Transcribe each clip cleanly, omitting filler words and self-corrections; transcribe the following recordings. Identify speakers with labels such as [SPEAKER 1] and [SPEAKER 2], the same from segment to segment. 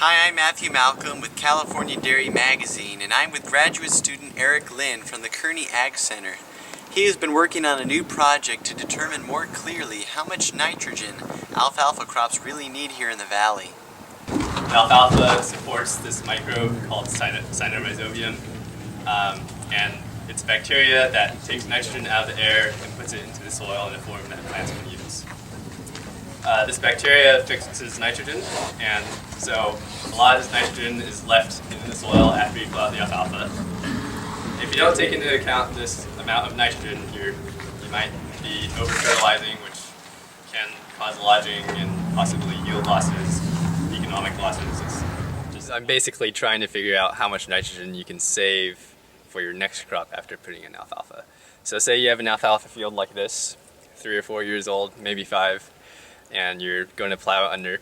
[SPEAKER 1] Hi, I'm Matthew Malcolm with California Dairy Magazine, and I'm with graduate student Eric Lynn from the Kearney Ag Center. He has been working on a new project to determine more clearly how much nitrogen alfalfa crops really need here in the valley.
[SPEAKER 2] Alfalfa supports this microbe called Cynomysobium, and it's bacteria that takes nitrogen out of the air and puts it into the soil in a form that plants can use. This bacteria fixes nitrogen, and so a lot of this nitrogen is left in the soil after you put out the alfalfa. If you don't take into account this amount of nitrogen, you might be over-fertilizing, which can cause lodging and possibly yield losses, economic losses. I'm basically trying to figure out how much nitrogen you can save for your next crop after putting in alfalfa. So say you have an alfalfa field like this, 3 or 4 years old, maybe 5, and you're going to plow it under.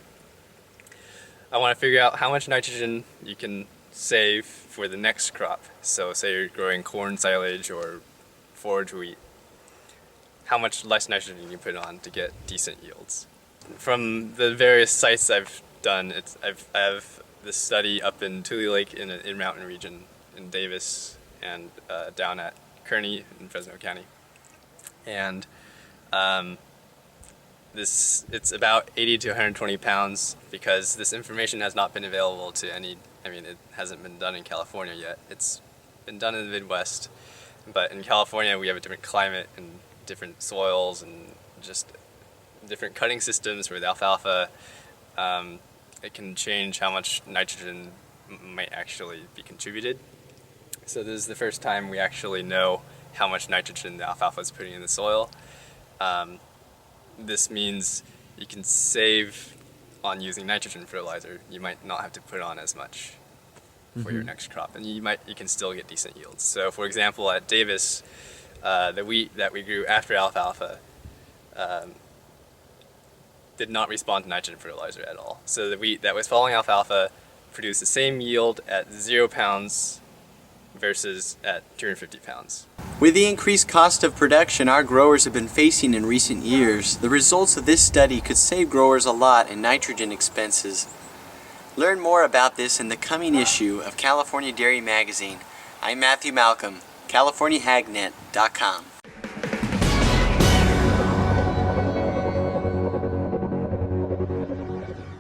[SPEAKER 2] I want to figure out how much nitrogen you can save for the next crop. So say you're growing corn silage or forage wheat. How much less nitrogen you can put on to get decent yields. From the various sites I've done, I have this study up in Tule Lake in an in-mountain region in Davis and down at Kearney in Fresno County. And it's about 80 to 120 pounds because this information has not been available to it hasn't been done in California yet. It's been done in the Midwest, but in California we have a different climate and different soils and just different cutting systems with alfalfa. It can change how much nitrogen might actually be contributed. So this is the first time we actually know how much nitrogen the alfalfa is putting in the soil. This means you can save on using nitrogen fertilizer. You might not have to put on as much for your next crop, and you can still get decent yields. So for example, at Davis, the wheat that we grew after alfalfa did not respond to nitrogen fertilizer at all. So the wheat that was following alfalfa produced the same yield at 0 pounds versus at 250 pounds.
[SPEAKER 1] With the increased cost of production our growers have been facing in recent years, the results of this study could save growers a lot in nitrogen expenses. Learn more about this in the coming issue of California Dairy Magazine. I'm Matthew Malcolm, CaliforniaAgNet.com.